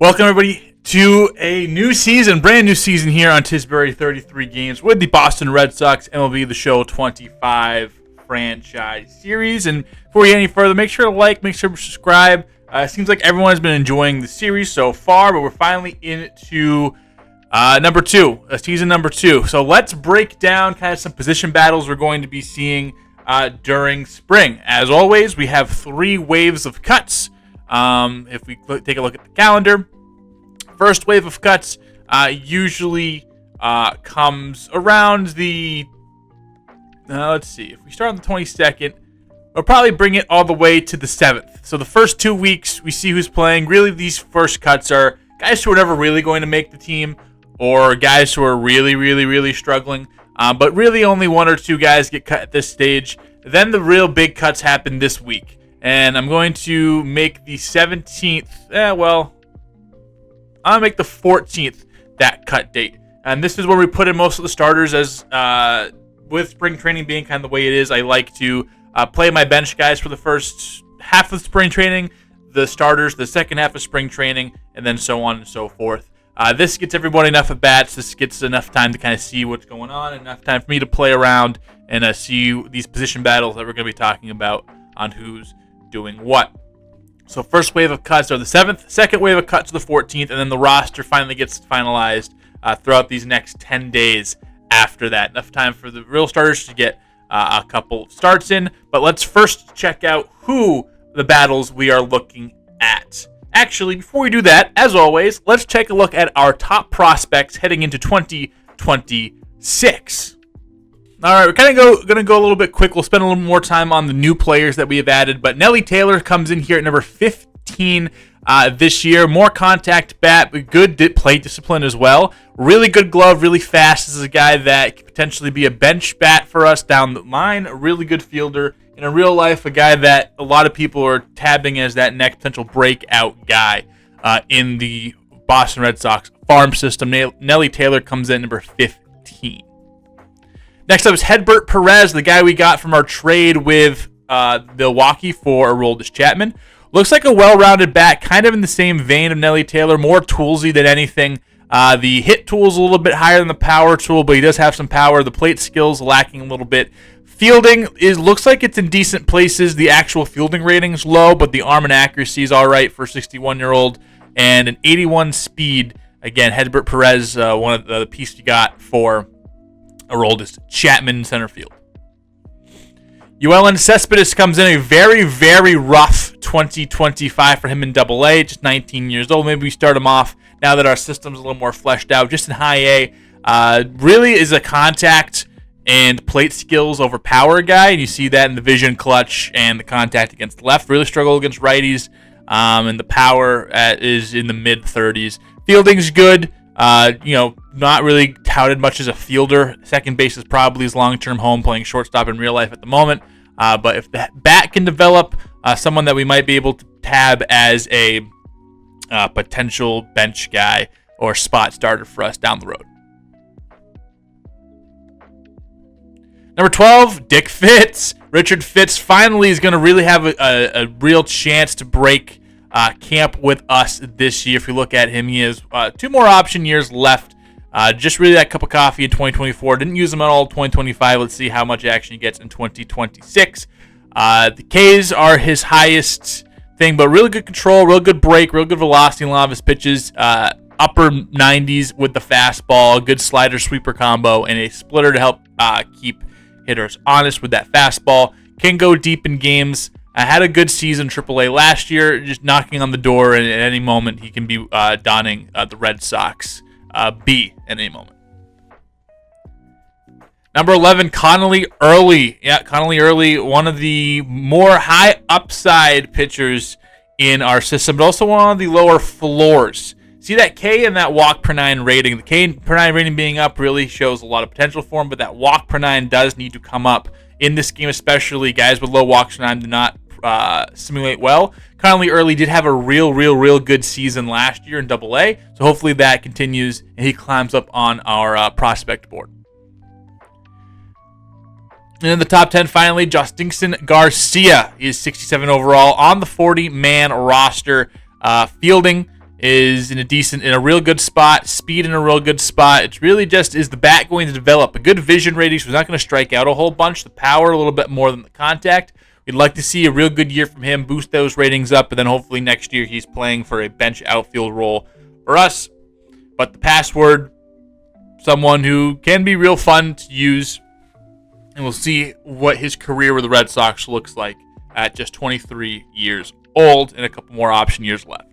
Welcome, everybody, to a new season, brand new season here on Tisbury 33 Games with the Boston Red Sox MLB The Show 25 franchise series. And before we get any further, make sure to like, make sure to subscribe. It seems like everyone has been enjoying the series so far, but we're finally into season number two. So let's break down kind of some position battles we're going to be seeing during spring. As always, we have 3 waves of cuts. If we take a look at the calendar, first wave of cuts usually comes around the, let's see, if we start on the 22nd, we'll probably bring it all the way to the 7th. So the first 2 weeks, we see who's playing. Really, these first cuts are guys who are never really going to make the team or guys who are really struggling. But really only 1 or 2 guys get cut at this stage. Then the real big cuts happen this week. And I'm going to make the 17th, I'm going to make the 14th that cut date. And this is where we put in most of the starters, as with spring training being kind of the way it is. I like to play my bench guys for the first half of spring training, the starters the second half of spring training, and then so on and so forth. This gets everybody enough at bats. This gets enough time to kind of see what's going on, enough time for me to play around and see these position battles that we're going to be talking about on who's doing what. So first wave of cuts are the 7th, second wave of cuts are the 14th, and then the roster finally gets finalized throughout these next 10 days after that. Enough time for the real starters to get a couple starts in, but let's first check out who the battles we are looking at. Actually, before we do that, as always, let's take a look at our top prospects heading into 2026. All right, we're kind of going to go a little bit quick. We'll spend a little more time on the new players that we have added. But Nelly Taylor comes in here at number 15 this year. More contact bat, but good plate discipline as well. Really good glove, really fast. This is a guy that could potentially be a bench bat for us down the line. A really good fielder. In real life, a guy that a lot of people are tabbing as that next potential breakout guy in the Boston Red Sox farm system. Nelly Taylor comes in number 15. Next up is Hedbert Perez, the guy we got from our trade with Milwaukee for Aroldis Chapman. Looks like a well-rounded bat, kind of in the same vein of Nelly Taylor, more toolsy than anything. The hit tool is a little bit higher than the power tool, but he does have some power. The plate skills lacking a little bit. Fielding looks like it's in decent places. The actual fielding rating's low, but the arm and accuracy is all right for a 61-year-old. And an 81 speed. Again, Hedbert Perez, one of the piece you got for Aroldis Chapman center field. Yoelan Cespedes comes in a very rough 2025 for him in Double-A, just 19 years old. Maybe we start him off now that our system's a little more fleshed out, just in High A. Really is a contact and plate skills over power guy, and you see that in the vision, clutch, and the contact against the left. Really struggle against righties, and the power is in the mid-30s. Fielding's good. Not really touted much as a fielder. Second base is probably his long-term home, playing shortstop in real life at the moment. But if the bat can develop, someone that we might be able to tab as a potential bench guy or spot starter for us down the road. Number 12, Dick Fitz. Richard Fitz finally is going to really have a real chance to break camp with us this year. If you look at him, he has 2 more option years left. Just really that cup of coffee in 2024. Didn't use him at all in 2025. Let's see how much action he gets in 2026. The Ks are his highest thing, but really good control, real good break, real good velocity in a lot of his pitches. Upper 90s with the fastball, good slider sweeper combo, and a splitter to help keep hitters honest with that fastball. Can go deep in games. Had a good season AAA last year, just knocking on the door, and at any moment he can be donning the Red Sox B at any moment. Number 11, Connolly Early. Yeah, Connolly Early, one of the more high upside pitchers in our system, but also one of the lower floors. See that K and that walk per 9 rating. The K per 9 rating being up really shows a lot of potential for him, but that walk per 9 does need to come up in this game, especially guys with low walks per 9 do not simulate well. Connolly Early did have a real good season last year in Double-A, so hopefully that continues and he climbs up on our prospect board. And in the top 10, finally, Justinson Garcia. He is 67 overall on the 40-man roster. Fielding is in a real good spot. Speed in a real good spot. It's really just, is the bat going to develop a good vision rating, so he's not going to strike out a whole bunch. The power a little bit more than the contact. We'd like to see a real good year from him, boost those ratings up, and then hopefully next year he's playing for a bench outfield role for us. But the password, someone who can be real fun to use, and we'll see what his career with the Red Sox looks like at just 23 years old and a couple more option years left.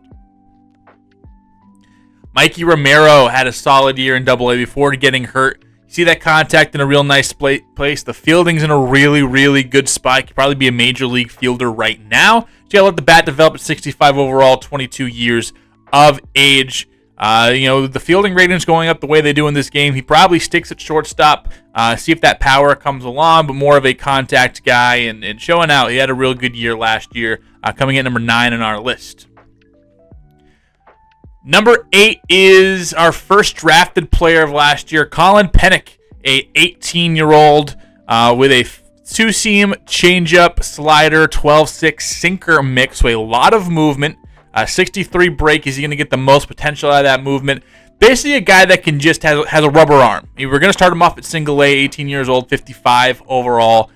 Mikey Romero had a solid year in Double A before getting hurt. You see that contact in a real nice place. The fielding's in a really, really good spot. He could probably be a major league fielder right now. So you gotta let the bat develop at 65 overall, 22 years of age. The fielding ratings going up the way they do in this game. He probably sticks at shortstop. See if that power comes along, but more of a contact guy and showing out. He had a real good year last year, coming in number 9 on our list. Number 8 is our first drafted player of last year, Colin Pennick, a 18-year-old with a two-seam changeup, slider, 12-6 sinker mix, so a lot of movement. 63 break. Is he going to get the most potential out of that movement? Basically a guy that can just has a rubber arm. We're going to start him off at single A, 18 years old, 55 overall.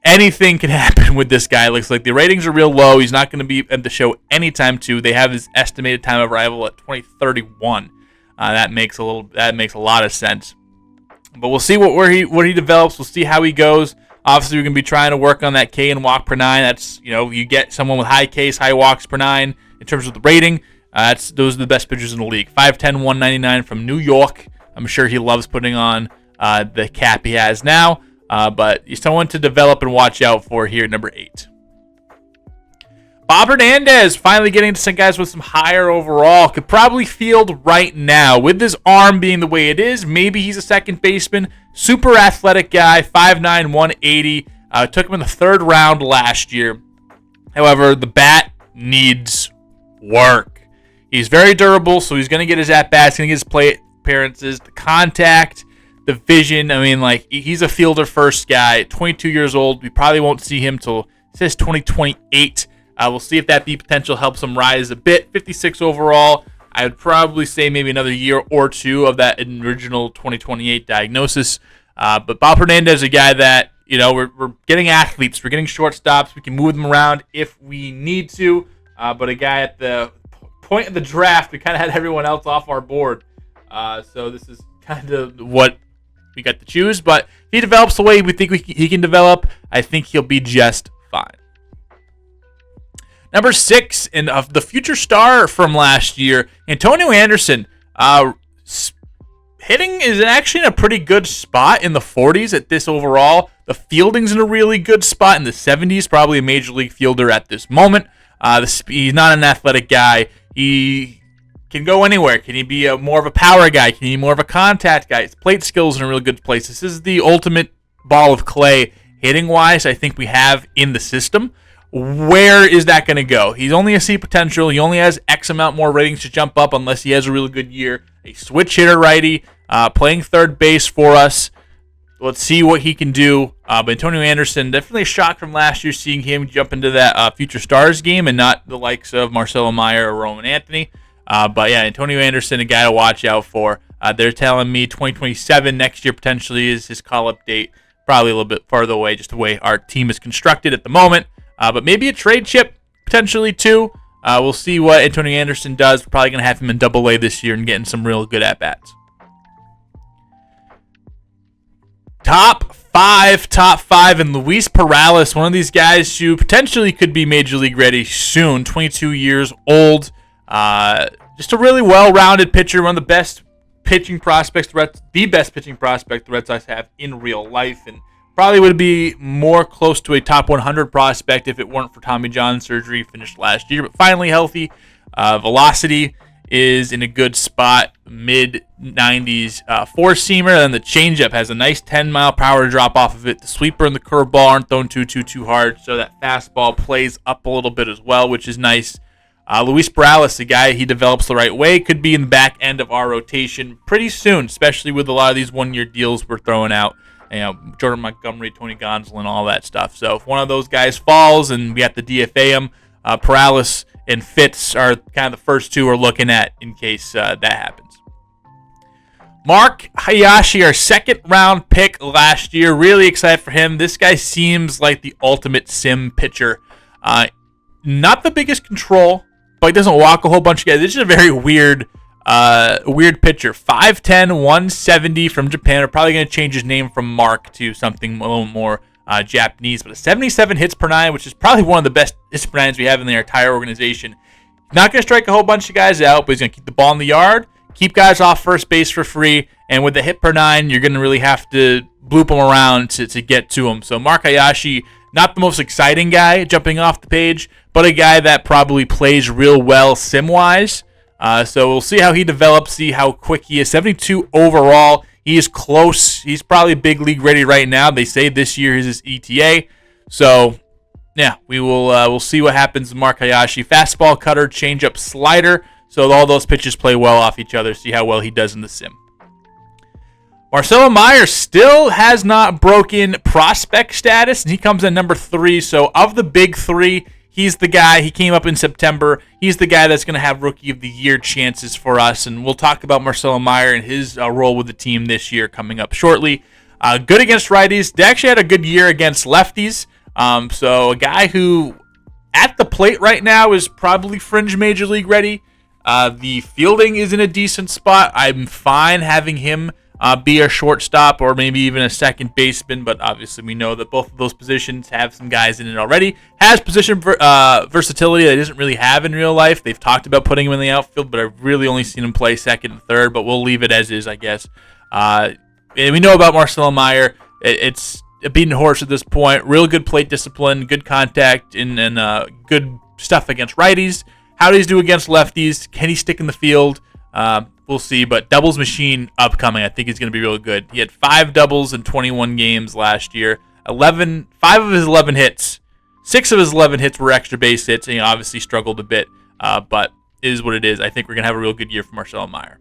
Anything can happen with this guy. It looks like the ratings are real low. He's not going to be at the show anytime soon. They have his estimated time of arrival at 2031. That makes a lot of sense. But we'll see what he develops. We'll see how he goes. Obviously, we're going to be trying to work on that K and walk per 9. That's, you get someone with high Ks, high walks per 9 in terms of the rating. Those are the best pitchers in the league. 5'10", 199 from New York. I'm sure he loves putting on the cap he has now. But he's someone to develop and watch out for here at number 8. Bob Hernandez finally getting to some guys with some higher overall. Could probably field right now. With his arm being the way it is, maybe he's a second baseman. Super athletic guy, 5'9", 180. Took him in the 3rd round last year. However, the bat needs work. He's very durable, so he's going to get his at-bats, going to get his play appearances, the contact, the vision. He's a fielder first guy, 22 years old. We probably won't see him till, it says 2028. We'll see if that B potential helps him rise a bit. 56 overall. I would probably say maybe another year or two of that original 2028 diagnosis. But Bob Hernandez is a guy that, we're getting athletes. We're getting shortstops. We can move them around if we need to. But a guy at the point of the draft, we kind of had everyone else off our board. So this is kind of what we got to choose. But if he develops the way we think he can develop, I think he'll be just fine. Number 6, and of the future star from last year, Antonio Anderson. Hitting is actually in a pretty good spot in the 40s at this overall. The fielding's in a really good spot in the 70s, probably a major league fielder at this moment. He's not an athletic guy. He can go anywhere. Can he be more of a power guy? Can he be more of a contact guy? His plate skills in a real good place. This is the ultimate ball of clay hitting-wise I think we have in the system. Where is that going to go? He's only a C potential. He only has X amount more ratings to jump up unless he has a really good year. A switch hitter righty, playing third base for us. Let's see what he can do. But Antonio Anderson, definitely a shock from last year seeing him jump into that future stars game and not the likes of Marcelo Meyer or Roman Anthony. But yeah, Antonio Anderson, a guy to watch out for. They're telling me 2027 next year potentially is his call-up date. Probably a little bit farther away, just the way our team is constructed at the moment. But maybe a trade chip potentially too. We'll see what Antonio Anderson does. We're probably going to have him in Double A this year and getting some real good at-bats. Top five, and Luis Perales, one of these guys who potentially could be Major League ready soon. 22 years old. Just a really well-rounded pitcher. One of the best pitching prospects, the best pitching prospect the Red Sox have in real life, and probably would be more close to a top 100 prospect if it weren't for Tommy John surgery finished last year. But finally healthy. Velocity is in a good spot. Mid-90s four-seamer. And the changeup has a nice 10-mile-per-hour drop off of it. The sweeper and the curveball aren't thrown too hard. So that fastball plays up a little bit as well, which is nice. Luis Perales, a guy he develops the right way, could be in the back end of our rotation pretty soon, especially with a lot of these one-year deals we're throwing out. Jordan Montgomery, Tony Gonsolin, all that stuff. So if one of those guys falls and we have to DFA him, Perales and Fitz are kind of the first two we're looking at in case that happens. Mark Hayashi, our second-round pick last year. Really excited for him. This guy seems like the ultimate sim pitcher. Not the biggest control, but he doesn't walk a whole bunch of guys. This is a very weird pitcher. 5'10", 170 from Japan. We're probably going to change his name from Mark to something a little more Japanese. But a 77 hits per nine, which is probably one of the best hits per nines we have in the entire organization. Not going to strike a whole bunch of guys out, but he's going to keep the ball in the yard, keep guys off first base for free, and with the hit per nine, you're going to really have to bloop them around to get to him. So Mark Hayashi, not the most exciting guy jumping off the page, but a guy that probably plays real well sim-wise. So we'll see how he develops, see how quick he is. 72 overall. He is close. He's probably big league ready right now. They say this year is his ETA. So, yeah, we'll see what happens with Mark Hayashi. Fastball, cutter, changeup, slider. So all those pitches play well off each other. See how well he does in the sim. Marcelo Meyer still has not broken prospect status, and he comes in number 3. So of the big 3, he's the guy. He came up in September. He's the guy that's going to have Rookie of the Year chances for us, and we'll talk about Marcelo Meyer and his role with the team this year coming up shortly. Good against righties. They actually had a good year against lefties. So a guy who, at the plate right now, is probably fringe major league ready. The fielding is in a decent spot. I'm fine having him be a shortstop or maybe even a second baseman, but obviously we know that both of those positions have some guys in it already. Has position versatility that he doesn't really have in real life. They've talked about putting him in the outfield, but I've really only seen him play second and third, but we'll leave it as is, I guess. And we know about Marcelo Meyer. It's a beaten horse at this point. Real good plate discipline, good contact, and good stuff against righties. How does he do against lefties? Can he stick in the field? We'll see, but doubles machine upcoming. I think he's going to be really good. He had 5 doubles in 21 games last year. 5 of his 11 hits. 6 of his 11 hits were extra base hits, and he obviously struggled a bit, but it is what it is. I think we're going to have a real good year for Marcelo Meyer.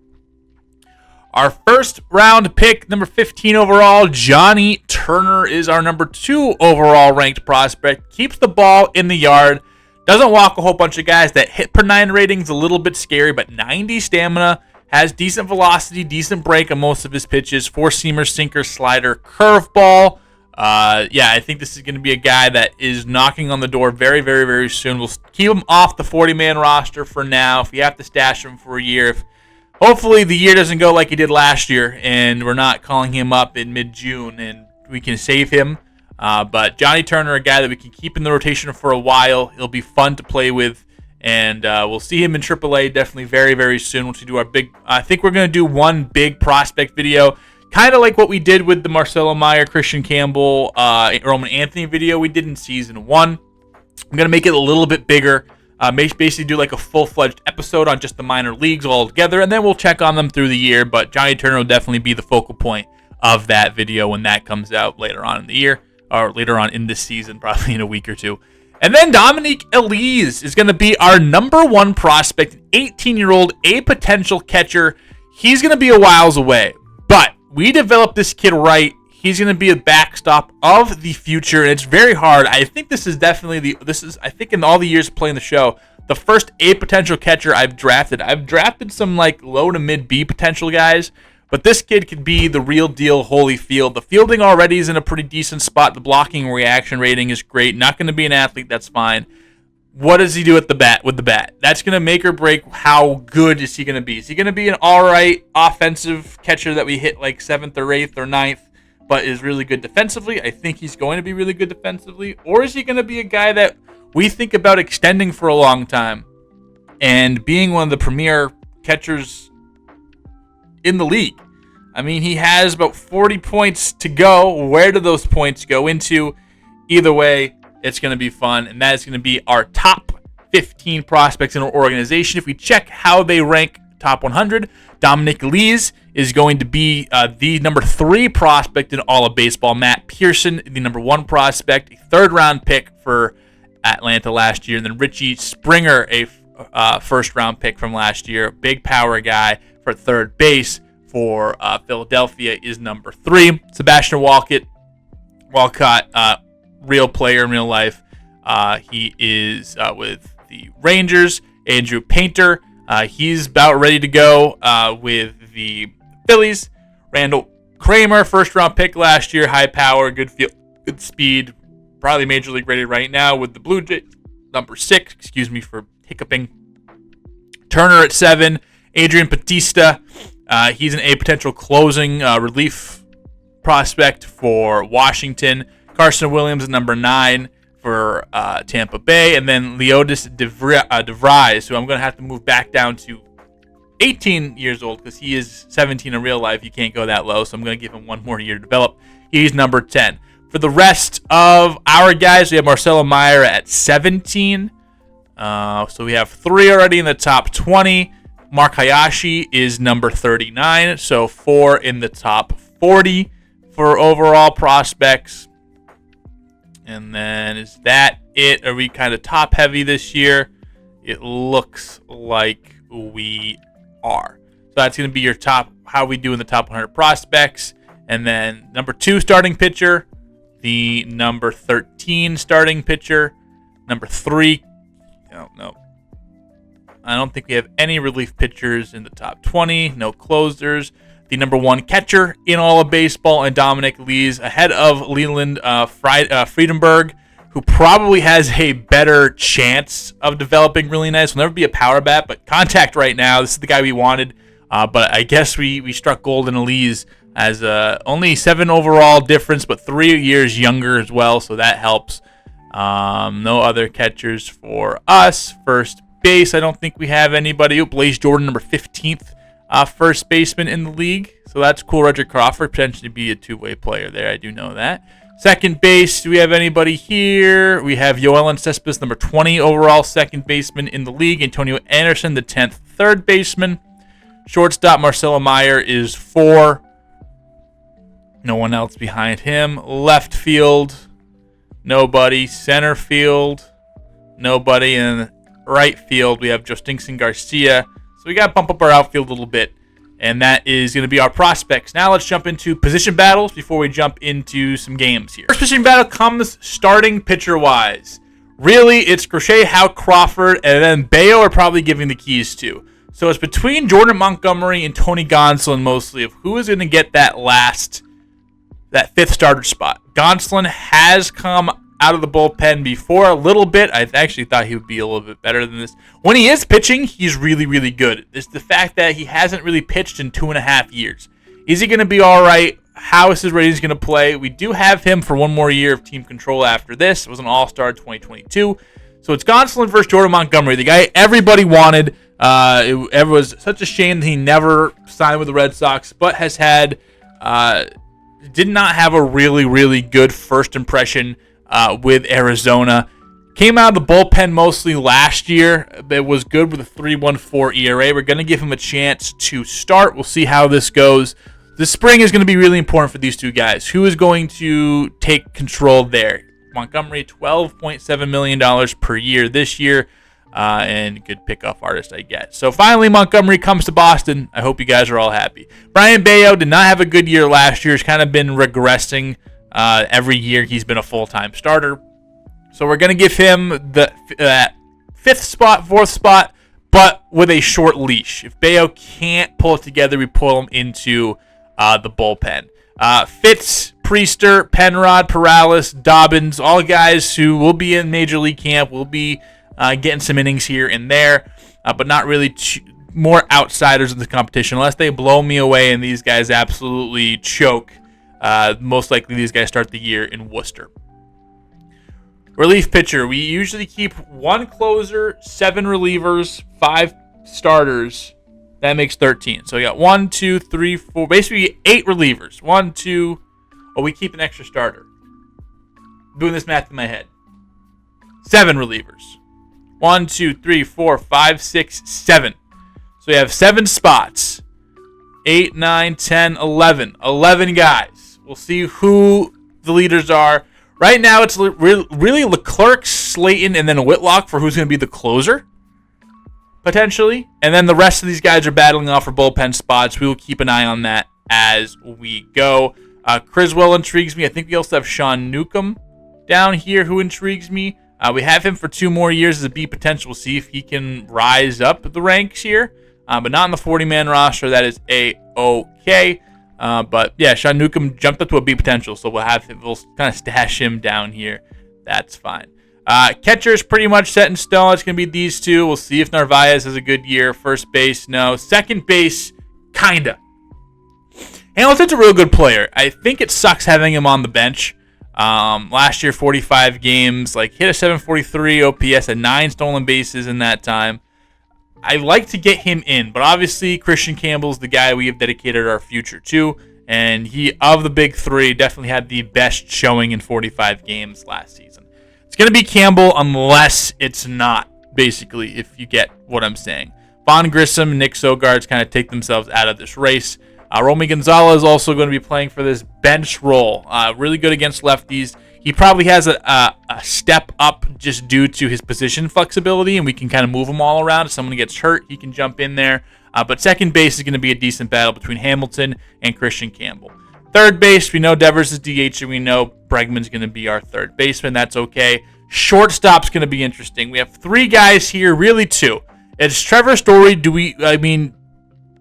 Our first round pick, number 15 overall, Johnny Turner is our number 2 overall ranked prospect. Keeps the ball in the yard. Doesn't walk a whole bunch of guys. That hit per 9 rating's a little bit scary, but 90 stamina. Has decent velocity, decent break on most of his pitches. 4-seamer, sinker, slider, curveball. I think this is going to be a guy that is knocking on the door very, very, very soon. We'll keep him off the 40-man roster for now. If we have to stash him for a year, hopefully the year doesn't go like he did last year, and we're not calling him up in mid-June, and we can save him. But Johnny Turner, a guy that we can keep in the rotation for a while. He'll be fun to play with. And we'll see him in AAA definitely very, very soon once we do our big... I think we're going to do one big prospect video, kind of like what we did with the Marcelo Meyer, Christian Campbell, Roman Anthony video we did in Season 1. I'm going to make it a little bit bigger, basically do like a full-fledged episode on just the minor leagues all together, and then we'll check on them through the year. But Johnny Turner will definitely be the focal point of that video when that comes out later on in the year, or later on in this season, probably in a week or two. And then Dominique Elise is going to be our number 1 prospect, an 18-year-old, a potential catcher. He's going to be a whiles away, but we developed this kid right. He's going to be a backstop of the future, and it's very hard. I think this is definitely I think in all the years playing the show, the first A potential catcher I've drafted. I've drafted some like low to mid B potential guys, but this kid could be the real deal Holyfield. The fielding already is in a pretty decent spot. The blocking reaction rating is great. Not going to be an athlete, that's fine. What does he do with the bat? That's going to make or break how good is he going to be. Is he going to be an all right offensive catcher that we hit like 7th or 8th or 9th, but is really good defensively? I think he's going to be really good defensively. Or is he going to be a guy that we think about extending for a long time and being one of the premier catchers in the league? I mean, he has about 40 points to go. Where do those points go into? Either way, it's going to be fun, and that is going to be our top 15 prospects in our organization. If we check how they rank top 100, Dominique Elise is going to be the number 3 prospect in all of baseball. Matt Pearson, the number 1 prospect, a 3rd-round pick for Atlanta last year, and then Richie Springer, a 1st-round pick from last year, a big power guy for third base for Philadelphia, is number 3. Sebastian Walcott, real player in real life. He is with the Rangers. Andrew Painter, he's about ready to go with the Phillies. Randall Kramer, first-round pick last year, high power, good field, good speed, probably major league rated right now with the Blue Jays. Number 6, excuse me for hiccuping. Turner at 7. Adrian Bautista, he's a potential closing relief prospect for Washington. Carson Williams at number 9 for Tampa Bay. And then Leodis DeVries, who I'm going to have to move back down to 18 years old because he is 17 in real life. You can't go that low, so I'm going to give him one more year to develop. He's number 10. For the rest of our guys, we have Marcelo Meyer at 17. So we have 3 already in the top 20. Mark Hayashi is number 39, so 4 in the top 40 for overall prospects. And then is that it? Are we kind of top heavy this year? It looks like we are. So that's going to be your top, how we do in the top 100 prospects. And then number 2 starting pitcher, the number 13 starting pitcher, number 3. No. I don't think we have any relief pitchers in the top 20. No closers. The number 1 catcher in all of baseball, and Dominic Lees ahead of Leland Friedenberg, who probably has a better chance of developing really nice. Will never be a power bat, but contact right now. This is the guy we wanted. But I guess we struck gold in Lees as only 7 overall difference, but 3 years younger as well, so that helps. No other catchers for us. First base, I don't think we have anybody. Blaze Jordan, number 15th first baseman in the league. So that's cool. Roger Crawford, potentially be a two-way player there. I do know that. Second base, do we have anybody here? We have Yoelan Cespedes, number 20 overall second baseman in the league. Antonio Anderson, the 10th third baseman. Shortstop, Marcelo Meyer is 4. No one else behind him. Left field, nobody. Center field, nobody. And right field, we have Justinson Garcia. So we got to bump up our outfield a little bit. And that is going to be our prospects. Now let's jump into position battles before we jump into some games here. First position battle comes starting pitcher-wise. Really, it's Crochet, Howe, Crawford, and then Bayo are probably giving the keys to. So it's between Jordan Montgomery and Tony Gonsolin mostly of who is going to get that 5th starter spot. Gonsolin has come out of the bullpen before a little bit. I actually thought he would be a little bit better than this. When he is pitching, he's really, really good. It's the fact that he hasn't really pitched in 2.5 years. Is he going to be all right? How is his rating going to play? We do have him for one more year of team control after this. It was an all-star 2022. So it's Gonsolin versus Jordan Montgomery, the guy everybody wanted. It was such a shame that he never signed with the Red Sox, but has had did not have a really, really good first impression with Arizona. Came out of the bullpen mostly last year. It was good with a 3.14 ERA. We're going to give him a chance to start. We'll see how this goes. The spring is going to be really important for these two guys. Who is going to take control there? Montgomery, $12.7 million per year this year. And good pickup artist, I guess. So finally, Montgomery comes to Boston. I hope you guys are all happy. Brian Bayo did not have a good year last year. He's kind of been regressing every year. He's been a full-time starter. So we're going to give him the 5th spot, 4th spot, but with a short leash. If Bayo can't pull it together, we pull him into the bullpen. Fitz, Priester, Penrod, Perales, Dobbins, all guys who will be in Major League camp, will be getting some innings here and there, but not really more outsiders of the competition. Unless they blow me away and these guys absolutely choke, most likely these guys start the year in Worcester. Relief pitcher. We usually keep 1 closer, 7 relievers, 5 starters. That makes 13. So we got 1, 2, 3, 4, basically 8 relievers. 1, 2, we keep an extra starter. I'm doing this math in my head. 7 relievers. 1, 2, 3, 4, 5, 6, 7. So we have 7 spots. 8, 9, 10, 11. 11 guys. We'll see who the leaders are. Right now, it's really Leclerc, Slayton, and then Whitlock for who's going to be the closer, potentially. And then the rest of these guys are battling off for bullpen spots. We will keep an eye on that as we go. Criswell intrigues me. I think we also have Sean Newcomb down here who intrigues me. We have him for 2 more years as a B potential. We'll see if he can rise up the ranks here, but not on the 40-man roster. That is A-OK. But yeah, Sean Newcomb jumped up to a B potential, so we'll kind of stash him down here. That's fine. Catcher is pretty much set in stone. It's going to be these two. We'll see if Narvaez has a good year. First base, no. Second base, kinda. Hamilton's a real good player. I think it sucks having him on the bench. Last year, 45 games, hit a 743 OPS and 9 stolen bases in that time. I like to get him in, but obviously Christian Campbell's the guy we have dedicated our future to, and he, of the big three, definitely had the best showing in 45 games last season. It's going to be Campbell unless it's not, basically, if you get what I'm saying. Vaughn Grissom and Nick Sogard's kind of take themselves out of this race. Romy Gonzalez is also going to be playing for this bench role. Really good against lefties. He probably has a step up just due to his position flexibility, and we can kind of move him all around. If someone gets hurt, he can jump in there. But second base is going to be a decent battle between Hamilton and Christian Campbell. Third base, we know Devers is DH, and we know Bregman's going to be our third baseman. That's okay. Shortstop's going to be interesting. We have 3 guys here, really 2. It's Trevor Story.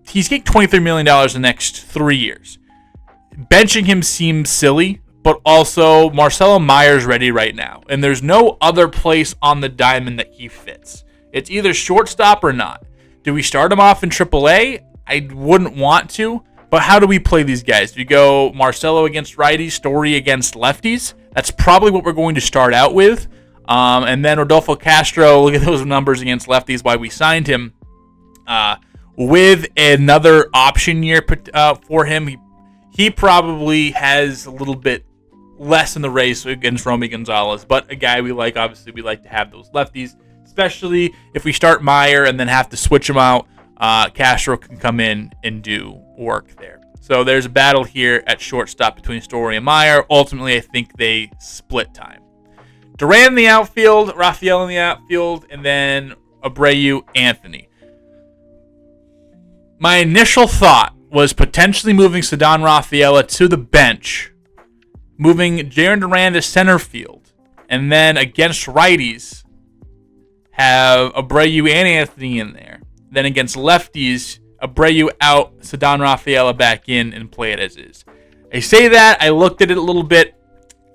He's getting $23 million the next 3 years. Benching him seems silly, but also Marcelo Meyer's ready right now. And there's no other place on the diamond that he fits. It's either shortstop or not. Do we start him off in AAA? I wouldn't want to, but how do we play these guys? Do we go Marcelo against righties, Story against lefties? That's probably what we're going to start out with. And then Rodolfo Castro, look at those numbers against lefties, why we signed him. With another option year for him, he probably has a little bit less in the race against Romy Gonzalez, but a guy we like. Obviously, we like to have those lefties, especially if we start Meyer and then have to switch him out. Castro can come in and do work there. So there's a battle here at shortstop between Story and Meyer. Ultimately, I think they split time. Duran in the outfield, Raphael in the outfield, and then Abreu, Anthony. My initial thought was potentially moving Ceddanne Rafaela to the bench, moving Jarren Duran to center field, and then against righties, have Abreu and Anthony in there. Then against lefties, Abreu out, Ceddanne Rafaela back in, and play it as is. I say that, I looked at it a little bit.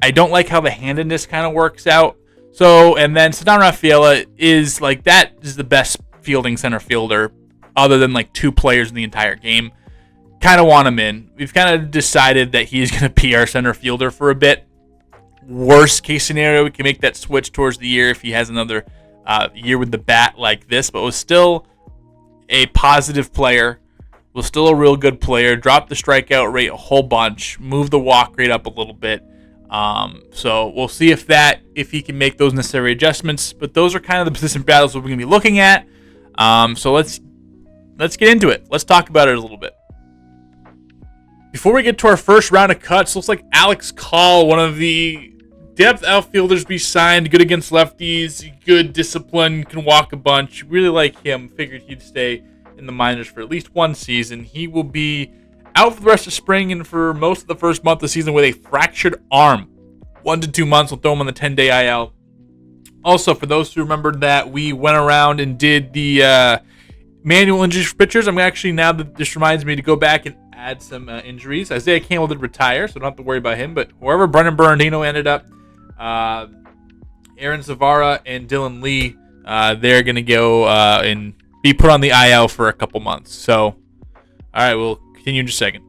I don't like how the handedness kind of works out. And then Ceddanne Rafaela is that is the best fielding center fielder other than 2 players in the entire game. Kind of want him in. We've kind of decided that he's going to be our center fielder for a bit. Worst case scenario, we can make that switch towards the year if he has another year with the bat like this, but was still a positive player, was still a real good player, dropped the strikeout rate a whole bunch, moved the walk rate up a little bit. So we'll see if he can make those necessary adjustments, but those are kind of the position battles we're going to be looking at. So let's get into it. Let's talk about it a little bit. Before we get to our first round of cuts, looks like Alex Call, one of the depth outfielders we signed, good against lefties, good discipline, can walk a bunch. Really like him. Figured he'd stay in the minors for at least 1 season. He will be out for the rest of spring and for most of the first month of the season with a fractured arm. 1 to 2 months. We'll throw him on the 10-day IL. Also, for those who remembered that we went around and did the manual injuries for pitchers, I'm actually, now that this reminds me to go back and add some injuries. Isaiah Campbell did retire, so don't have to worry about him. But wherever Brennan Bernardino ended up, Aaron Zavara and Dylan Lee, they're going to go and be put on the IL for a couple months. So, all right, we'll continue in just a second.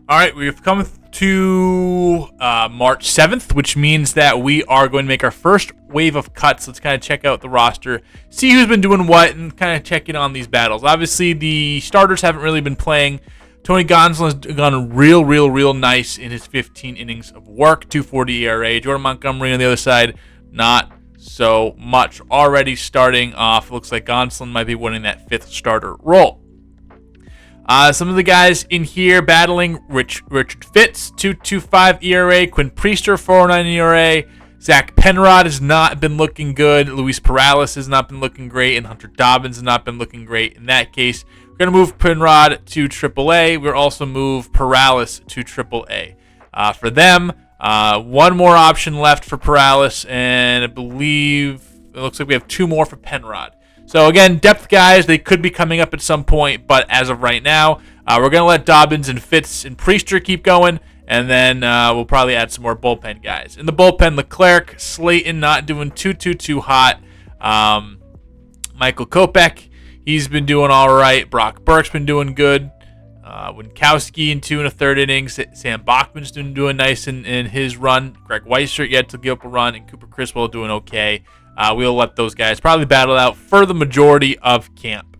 All right, we've come to March 7th, which means that we are going to make our first wave of cuts. Let's kind of check out the roster, see who's been doing what, and kind of check in on these battles. Obviously, the starters haven't really been playing. Tony Gonsolin has gone real nice in his 15 innings of work, 2.40 ERA. Jordan Montgomery on the other side, not so much. Already starting off, looks like Gonsolin might be winning that 5th starter role. Some of the guys in here battling: Richard Fitz, 2.25 ERA. Quinn Priester, 4.09 ERA. Zach Penrod has not been looking good. Luis Perales has not been looking great. And Hunter Dobbins has not been looking great. In that case, we're going to move Penrod to AAA. We'll also move Perales to AAA. For them, One more option left for Perales, and I believe it looks like we have 2 more for Penrod. So again, depth guys, they could be coming up at some point, but as of right now, we're going to let Dobbins and Fitz and Priester keep going, and then we'll probably add some more bullpen guys. In the bullpen, Leclerc, Slayton not doing too hot. Michael Kopech, he's been doing all right. Brock Burke's been doing good. Winkowski in 2 1/3 innings. Sam Bachman's doing nice in his run. Greg Weissert yet to give up a run, and Cooper Criswell doing okay. We'll let those guys probably battle out for the majority of camp.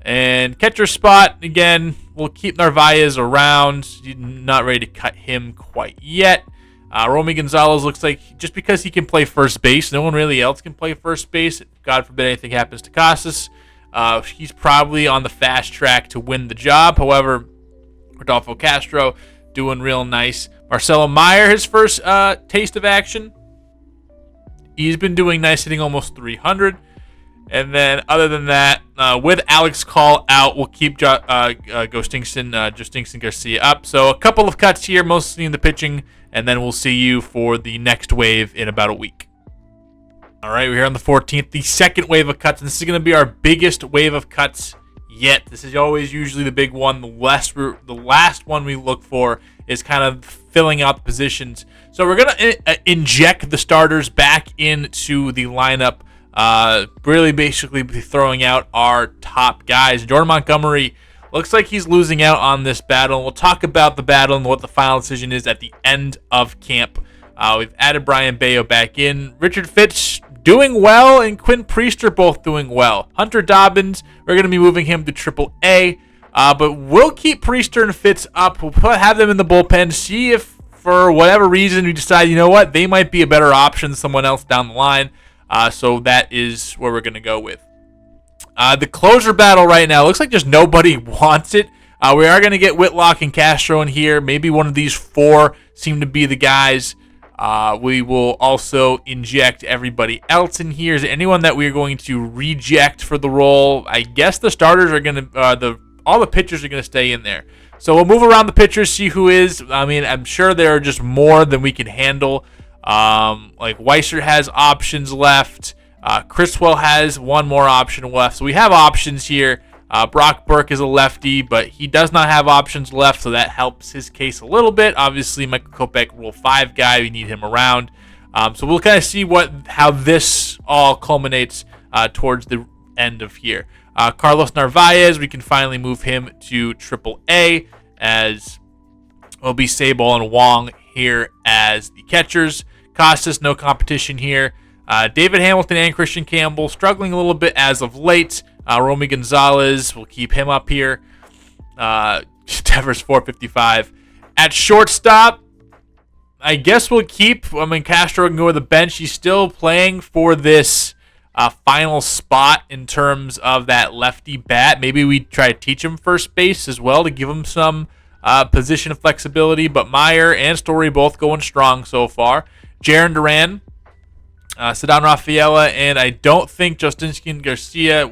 And catcher spot, again, we'll keep Narvaez around. Not ready to cut him quite yet. Romy Gonzalez looks like just because he can play first base, no one really else can play first base. God forbid anything happens to Casas. He's probably on the fast track to win the job. However, Rodolfo Castro doing real nice. Marcelo Meyer, his first taste of action. He's been doing nice, hitting almost 300. And then other than that, with Alex Call out, we'll keep Justinson Garcia up. So a couple of cuts here, mostly in the pitching, and then we'll see you for the next wave in about a week. All right, we're here on the 14th, the second wave of cuts, and this is going to be our biggest wave of cuts yet. This is always usually the big one. The last one we look for is kind of filling out the positions. So we're going to inject the starters back into the lineup, really basically throwing out our top guys. Jordan Montgomery looks like he's losing out on this battle. We'll talk about the battle and what the final decision is at the end of camp. We've added Brian Bayo back in. Richard Fitch doing well, and Quinn Priester both doing well. Hunter Dobbins, we're going to be moving him to AAA, but we'll keep Priester and Fitz up. We'll have them in the bullpen, see if for whatever reason we decide, you know what, they might be a better option than someone else down the line. So that is where we're going to go with. The closer battle right now, looks like just nobody wants it. We are going to get Whitlock and Castro in here. Maybe one of these 4 seem to be the guys. We will also inject everybody else in here. Is there anyone that we are going to reject for the role? I guess the starters are going to, all the pitchers are going to stay in there. So we'll move around the pitchers, see who is. I mean, I'm sure there are just more than we can handle. Like Weissert has options left. Criswell has one more option left. So we have options here. Brock Burke is a lefty, but he does not have options left, so that helps his case a little bit. Obviously, Michael Kopech, Rule 5 guy, we need him around. So we'll kind of see how this all culminates towards the end of here. Carlos Narvaez, we can finally move him to AAA, as will be Sable and Wong here as the catchers. Costas, no competition here. David Hamilton and Christian Campbell struggling a little bit as of late. Romy Gonzalez, we'll keep him up here. Devers 455. At shortstop, I guess we'll keep, Castro can go to the bench. He's still playing for this final spot in terms of that lefty bat. Maybe we try to teach him first base as well to give him some position flexibility. But Meyer and Story both going strong so far. Jaron Duran, Ceddanne Rafaela, and I don't think Justinson Garcia,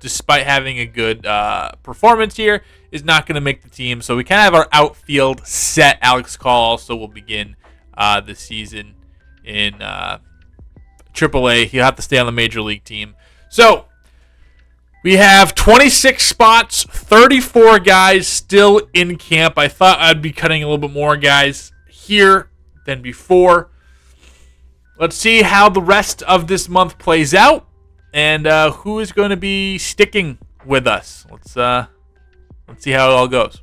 despite having a good performance here, is not going to make the team. So we kind of have our outfield set. Alex Call also will begin the season in AAA. He'll have to stay on the major league team. So we have 26 spots, 34 guys still in camp. I thought I'd be cutting a little bit more guys here than before. Let's see how the rest of this month plays out, and who is going to be sticking with us. Let's see how it all goes.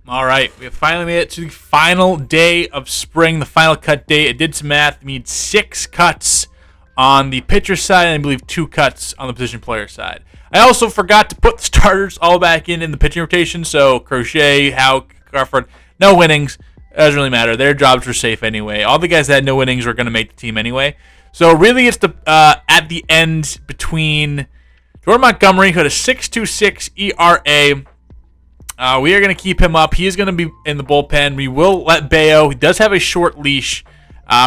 All right, we have finally made it to the final day of spring, the final cut day. I did some math. We need 6 cuts on the pitcher side, and I believe 2 cuts on the position player side. I also forgot to put the starters all back in the pitching rotation, so Crochet, Howe, Crawford, no innings. It doesn't really matter. Their jobs were safe anyway. All the guys that had no innings were going to make the team anyway. So really it's at the end between Jordan Montgomery, who had a 6.26 ERA. We are going to keep him up. He is going to be in the bullpen. We will let Bayo. He does have a short leash.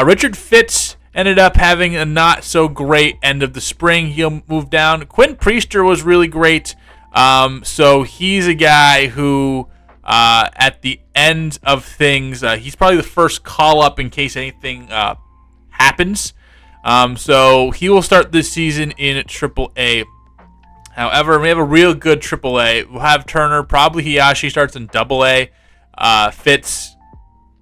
Richard Fitz ended up having a not so great end of the spring. He'll move down. Quinn Priester was really great. So he's a guy who at the end of things. He's probably the first call up in case anything happens. So he will start this season in Triple-A. However, we have a real good Triple-A. We'll have Turner. Probably Hiyashi starts in Double-A. Fitz,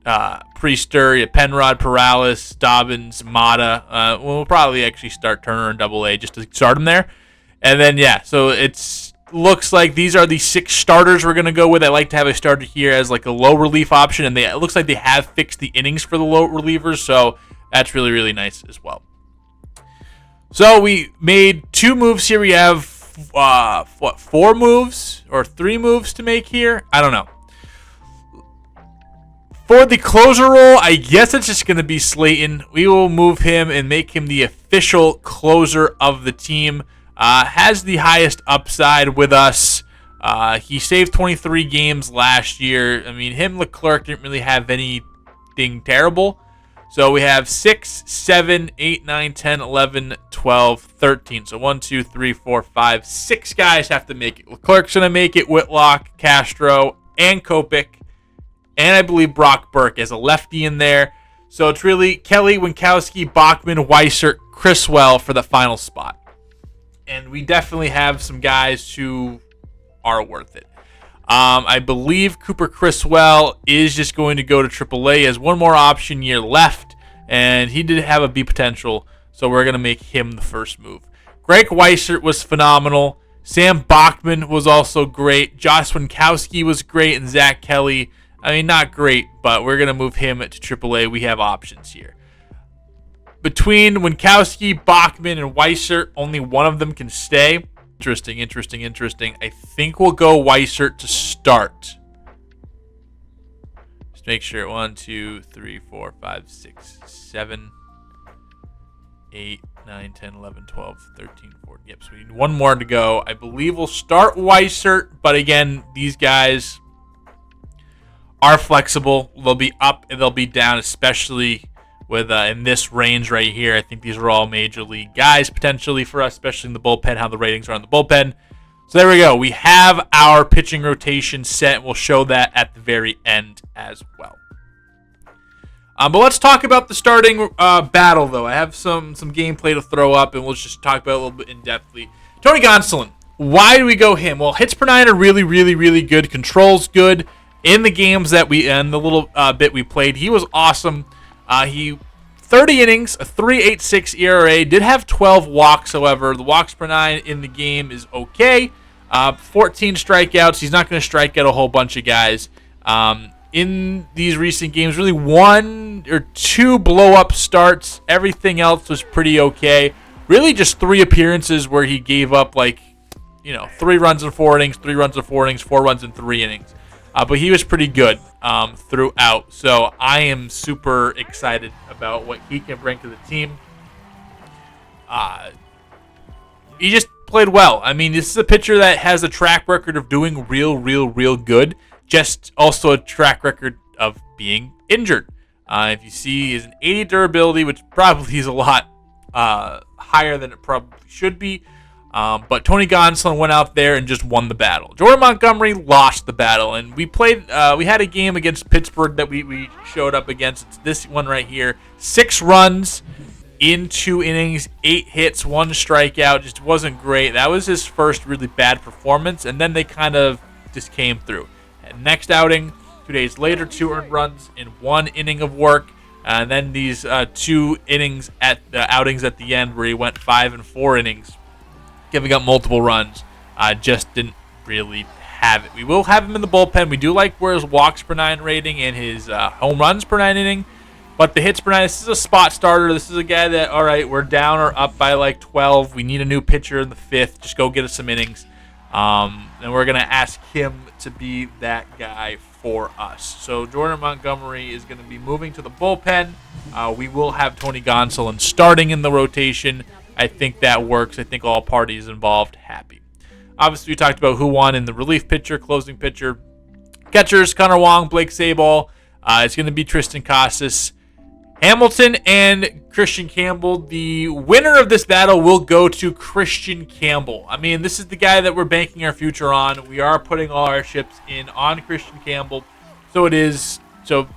Priester, Penrod, Perales, Dobbins, Mata. We'll probably actually start Turner in Double-A just to start him there. And then, so it's looks like these are the 6 starters we're going to go with. I like to have a starter here as like a low relief option, and it looks like they have fixed the innings for the low relievers, so that's really, really nice as well. So we made 2 moves here. We have, 4 moves or 3 moves to make here? I don't know. For the closer role, I guess it's just going to be Slayton. We will move him and make him the official closer of the team. Has the highest upside with us. He saved 23 games last year. I mean, Leclerc didn't really have anything terrible. So we have 6, 7, 8, 9, 10, 11, 12, 13. So 1, 2, 3, 4, 5, 6 guys have to make it. Leclerc's going to make it, Whitlock, Castro, and Kopech. And I believe Brock Burke as a lefty in there. So it's really Kelly, Winkowski, Bachman, Weissert, Criswell for the final spot. And we definitely have some guys who are worth it. I believe Cooper Criswell is just going to go to AAA. He has one more option year left, and he did have a B potential, so we're going to make him the first move. Greg Weissert was phenomenal. Sam Bachman was also great. Josh Winkowski was great, and Zach Kelly, I mean, not great, but we're going to move him to AAA. We have options here. Between Winkowski, Bachman, and Weissert, only one of them can stay. Interesting. I think we'll go Weissert to start. Just make sure. 1, 2, 3, 4, 5, 6, 7, 8, 9, 10, 11, 12, 13, 14. Yep, so we need one more to go. I believe we'll start Weissert, but again, these guys are flexible. They'll be up and they'll be down, especially with in this range right here. I think these are all major league guys potentially for us, especially in the bullpen, how the ratings are in the bullpen. So there we go. We have our pitching rotation set. We'll show that at the very end as well. But let's talk about the starting battle, though. I have some gameplay to throw up, and we'll just talk about it a little bit in-depthly. Tony Gonsolin. Why do we go him? Well, hits per 9 are really, really, really good. Control's good. In the games that in the little bit we played, he was awesome. He 30 innings, a 3.86 ERA, did have 12 walks, however. The walks per 9 in the game is okay. 14 strikeouts. He's not going to strike out a whole bunch of guys. In these recent games, really 1 or 2 blow-up starts. Everything else was pretty okay. Really just 3 appearances where he gave up 3 runs in 4 innings, 3 runs in 4 innings, 4 runs in 3 innings. But he was pretty good throughout. So I am super excited about what he can bring to the team. He just played well. I mean, this is a pitcher that has a track record of doing real good. Just also a track record of being injured. If you see, he's an 80 durability, which probably is a lot higher than it probably should be. But Tony Gonsolin went out there and just won the battle. Jordan Montgomery lost the battle, and we had a game against Pittsburgh that we showed up against. It's this one right here. 6 runs in 2 innings, 8 hits, 1 strikeout. Just wasn't great. That was his first really bad performance, and then they kind of just came through. And next outing, 2 days later, 2 earned runs in 1 inning of work. And then these 2 innings at the outings at the end where he went 5 and 4 innings. Giving up multiple runs, just didn't really have it. We will have him in the bullpen. We do like where his walks per 9 rating and his home runs per 9 inning, but the hits per 9, this is a spot starter. This is a guy that, all right, we're down or up by 12. We need a new pitcher in the 5th. Just go get us some innings, and we're going to ask him to be that guy for us. So Jordan Montgomery is going to be moving to the bullpen. We will have Tony Gonsolin starting in the rotation. I think that works. I think all parties involved happy. Obviously, we talked about who won in the relief pitcher, closing pitcher. Catchers, Connor Wong, Blake Sabol. It's going to be Tristan Casas. Hamilton and Christian Campbell. The winner of this battle will go to Christian Campbell. I mean, this is the guy that we're banking our future on. We are putting all our chips in on Christian Campbell. So it is,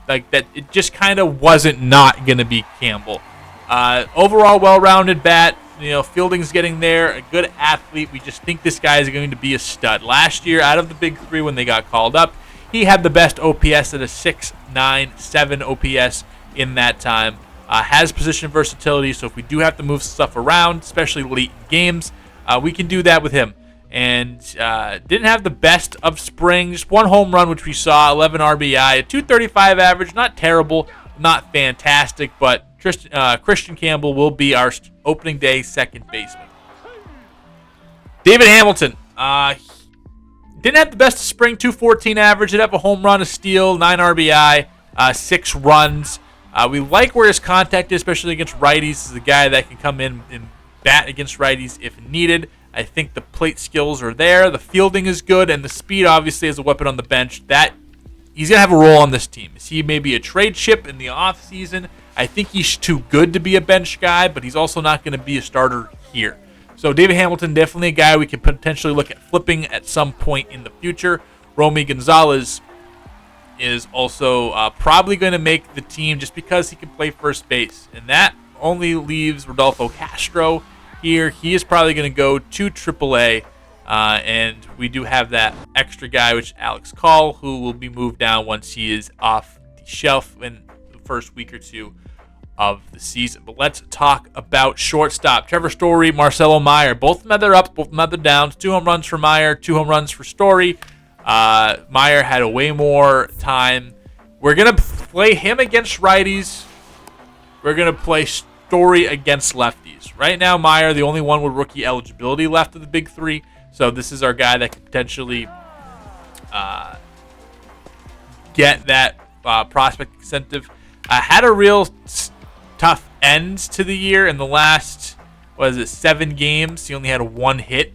like that, it just kind of wasn't not going to be Campbell. Overall, well-rounded bat. Fielding's getting there. A good athlete. We just think this guy is going to be a stud. Last year, out of the big three when they got called up, he had the best OPS at a 6.97 OPS in that time. Has position versatility, so if we do have to move stuff around, especially late in games, we can do that with him. And didn't have the best of spring. Just one home run, which we saw, 11 RBI, a 235 average. Not terrible, not fantastic, but Christian Campbell will be our opening day second baseman. David Hamilton. Didn't have the best of spring, 214 average. Did have a home run, a steal, 9 RBI, 6 runs. We like where his contact is, especially against righties. He's a guy that can come in and bat against righties if needed. I think the plate skills are there. The fielding is good, and the speed, obviously, is a weapon on the bench. That he's going to have a role on this team. Is he maybe a trade chip in the offseason? I think he's too good to be a bench guy, but he's also not going to be a starter here. So David Hamilton, definitely a guy we could potentially look at flipping at some point in the future. Romy Gonzalez is also probably going to make the team just because he can play first base. And that only leaves Rodolfo Castro here. He is probably going to go to AAA. And we do have that extra guy, which is Alex Call, who will be moved down once he is off the shelf in the first week or two of the season. But let's talk about shortstop. Trevor Story, Marcelo Meyer. Both of them had their ups, both of them had their downs. 2 home runs for Meyer, 2 home runs for Story. Meyer had a way more time. We're going to play him against righties. We're going to play Story against lefties. Right now, Meyer, the only one with rookie eligibility left of the big three. So this is our guy that could potentially get that prospect incentive. Had a real tough end to the year in the last, 7 games. He only had 1 hit.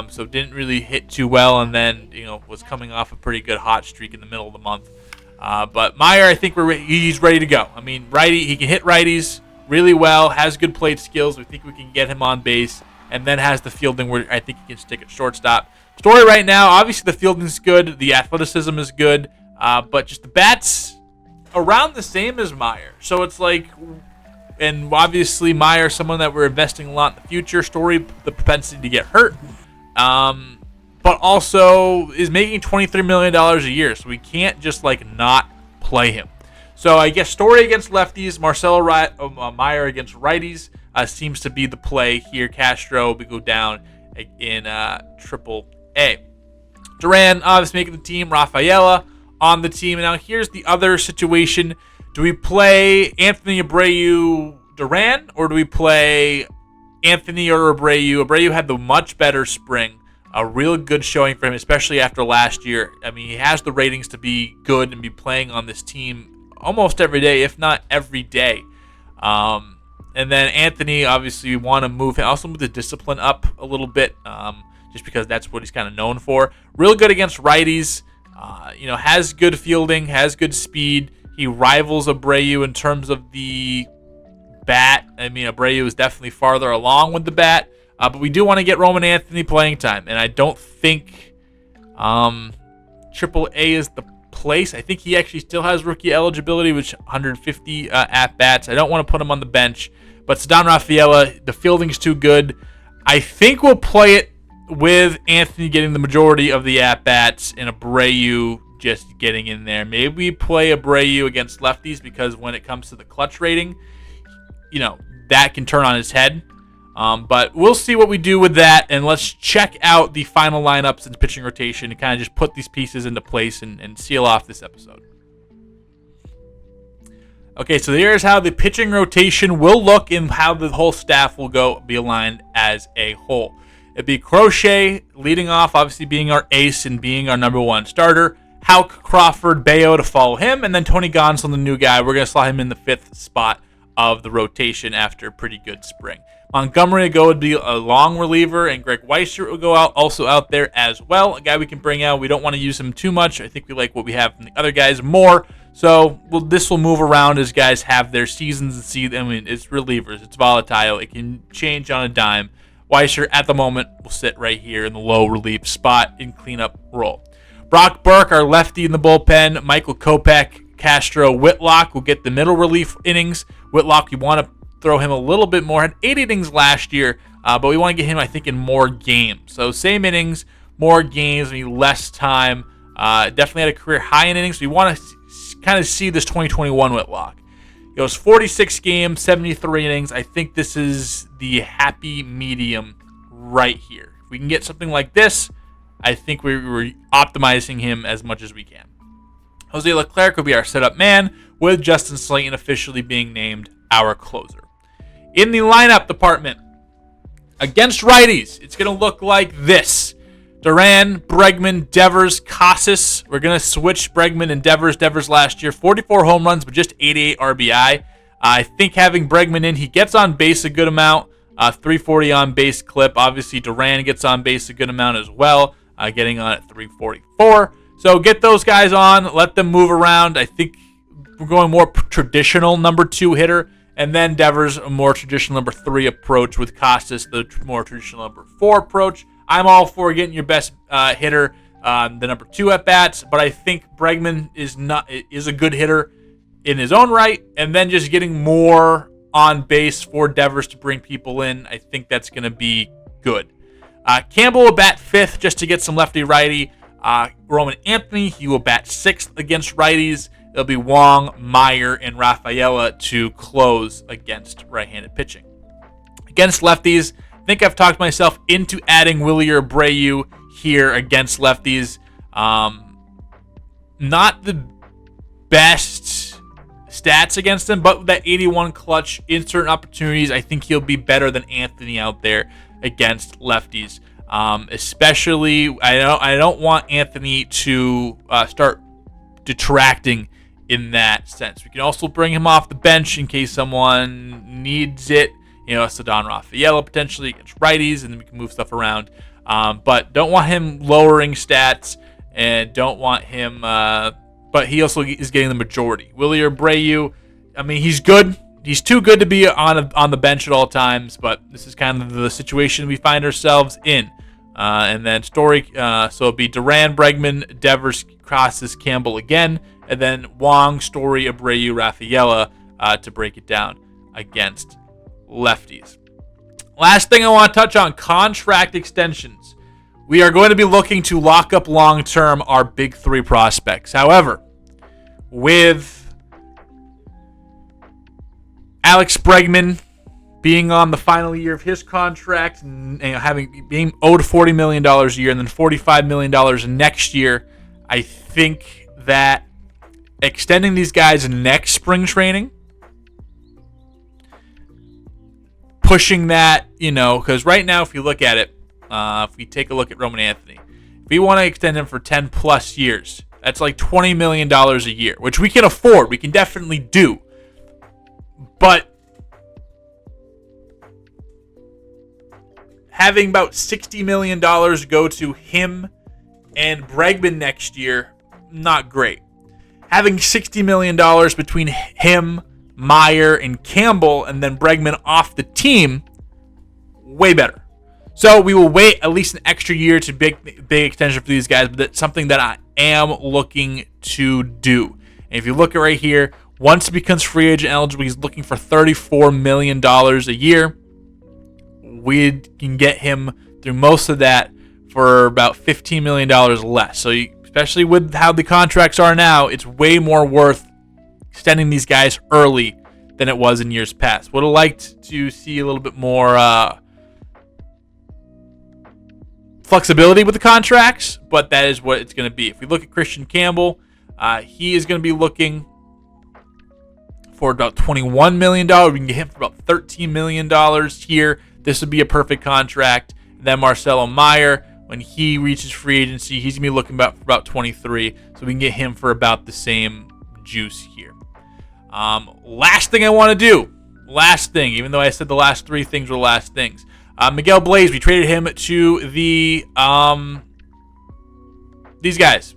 So didn't really hit too well, and then was coming off a pretty good hot streak in the middle of the month. But Meyer, I think he's ready to go. I mean, he can hit righties really well, has good plate skills. We think we can get him on base, and then has the fielding where I think he can stick at shortstop. Story right now, obviously the fielding's good, the athleticism is good, but just the bat's around the same as Meyer. So it's like, and obviously Meyer, someone that we're investing a lot in the future. Story, the propensity to get hurt. But also is making $23 million a year, so we can't just not play him. So I guess Story against lefties, Meyer against righties seems to be the play here. Castro we go down in Triple A. Duran obviously making the team. Rafaela on the team. And now here's the other situation: do we play Anthony Abreu Duran, or do we play Anthony or Abreu? Abreu had the much better spring. A real good showing for him, especially after last year. I mean, he has the ratings to be good and be playing on this team almost every day, if not every day. And then Anthony, obviously, we want to move him. Also move the discipline up a little bit, just because that's what he's kind of known for. Real good against righties. Has good fielding, has good speed. He rivals Abreu in terms of the bat. I mean, Abreu is definitely farther along with the bat. But we do want to get Roman Anthony playing time. And I don't think Triple A is the place. I think he actually still has rookie eligibility, which 150 at-bats. I don't want to put him on the bench. But Ceddanne Rafaela, the fielding's too good. I think we'll play it with Anthony getting the majority of the at-bats and Abreu just getting in there. Maybe we play Abreu against lefties because when it comes to the clutch rating, that can turn on his head. But we'll see what we do with that, and let's check out the final lineups and pitching rotation and kind of just put these pieces into place and seal off this episode. Okay, so here's how the pitching rotation will look and how the whole staff will be aligned as a whole. It'd be Crochet leading off, obviously being our ace and being our number 1 starter. Houck, Crawford, Bayo to follow him, and then Tony Gonsolin, the new guy. We're going to slot him in the 5th spot of the rotation after a pretty good spring. Montgomery would be a long reliever, and Greg Weissert will go also out there as well. A guy we can bring out. We don't want to use him too much. I think we like what we have from the other guys more. So this will move around as guys have their seasons and see. I mean, it's relievers. It's volatile. It can change on a dime. Weisser, at the moment, will sit right here in the low relief spot in cleanup role. Brock Burke, our lefty in the bullpen. Michael Kopech, Castro, Whitlock will get the middle relief innings. Whitlock, you want to throw him a little bit more. Had 8 innings last year, but we want to get him, I think, in more games. So same innings, more games, maybe less time. Definitely had a career high in innings. So we want to kind of see this 2021 Whitlock. He goes 46 games, 73 innings. I think this is the happy medium right here. If we can get something like this, I think we're optimizing him as much as we can. Jose Leclerc will be our setup man, with Justin Slayton officially being named our closer. In the lineup department, against righties, it's going to look like this. Duran, Bregman, Devers, Casas. We're going to switch Bregman and Devers. Devers last year, 44 home runs, but just 88 RBI. I think having Bregman in, he gets on base a good amount. 340 on base clip. Obviously, Duran gets on base a good amount as well, getting on at 344. So get those guys on. Let them move around. I think we're going more traditional number 2 hitter. And then Devers, a more traditional number 3 approach with Casas, the more traditional number 4 approach. I'm all for getting your best hitter, the number 2 at bats, but I think Bregman is a good hitter in his own right, and then just getting more on base for Devers to bring people in. I think that's going to be good. Campbell will bat 5th just to get some lefty-righty. Roman Anthony, he will bat 6th against righties. It'll be Wong, Meyer, and Rafaela to close against right-handed pitching. Against lefties, I think I've talked myself into adding Willie Abreu here against lefties. Not the best stats against him, but with that 81 clutch in certain opportunities, I think he'll be better than Anthony out there against lefties. Especially, I don't want Anthony to start detracting in that sense. We can also bring him off the bench in case someone needs it. Ceddanne Rafaela potentially against righties, and then we can move stuff around. But don't want him lowering stats, and don't want him. But he also is getting the majority. Willie Abreu, I mean, he's good. He's too good to be on the bench at all times. But this is kind of the situation we find ourselves in. And then Story, so it'll be Duran, Bregman, Devers, Casas, Campbell again, and then Wong, Story, Abreu, Rafaela to break it down against lefties. Last thing I want to touch on, contract extensions. We are going to be looking to lock up long-term our big 3 prospects. However, with Alex Bregman being on the final year of his contract and being owed $40 million a year and then $45 million next year, I think that extending these guys next spring training, pushing that, because right now, if you look at it, if we take a look at Roman Anthony, if we want to extend him for 10 plus years, that's like $20 million a year, which we can afford. We can definitely do. But having about $60 million go to him and Bregman next year, not great. Having $60 million between him, Meyer, and Campbell, and then Bregman off the team, way better. So we will wait at least an extra year to big extension for these guys, but that's something that I am looking to do. And if you look at right here, once he becomes free agent eligible, he's looking for $34 million a year. We can get him through most of that for about $15 million less. So especially with how the contracts are now, it's way more worth extending these guys early than it was in years past. Would have liked to see a little bit more flexibility with the contracts, but that is what it's going to be. If we look at Christian Campbell, he is going to be looking for about $21 million. We can get him for about $13 million here. This would be a perfect contract. And then Marcelo Meyer, when he reaches free agency, he's going to be looking for about 23. So we can get him for about the same juice here. Last thing I want to do. Last thing, even though I said the last 3 things were the last things. Miguel Blaze, we traded him to the these guys.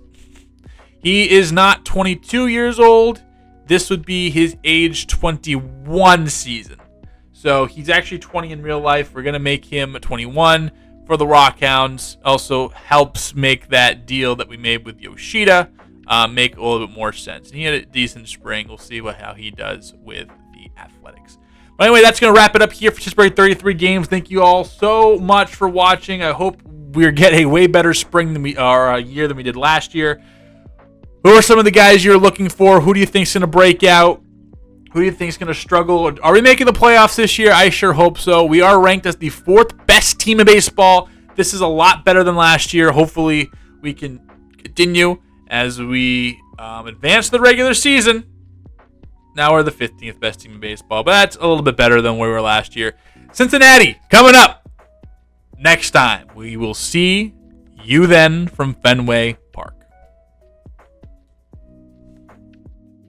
He is not 22 years old. This would be his age 21 season. So he's actually 20 in real life. We're going to make him 21 for the Rockhounds. Also helps make that deal that we made with Yoshida make a little bit more sense. And he had a decent spring. We'll see how he does with the Athletics. But anyway, that's going to wrap it up here for Pittsburgh 33 games. Thank you all so much for watching. I hope we get a way better spring than year than we did last year. Who are some of the guys you're looking for? Who do you think is going to break out? Who do you think is going to struggle? Are we making the playoffs this year? I sure hope so. We are ranked as the 4th best team in baseball. This is a lot better than last year. Hopefully, we can continue as we advance the regular season. Now we're the 15th best team in baseball, but that's a little bit better than where we were last year. Cincinnati, coming up next time. We will see you then from Fenway Park.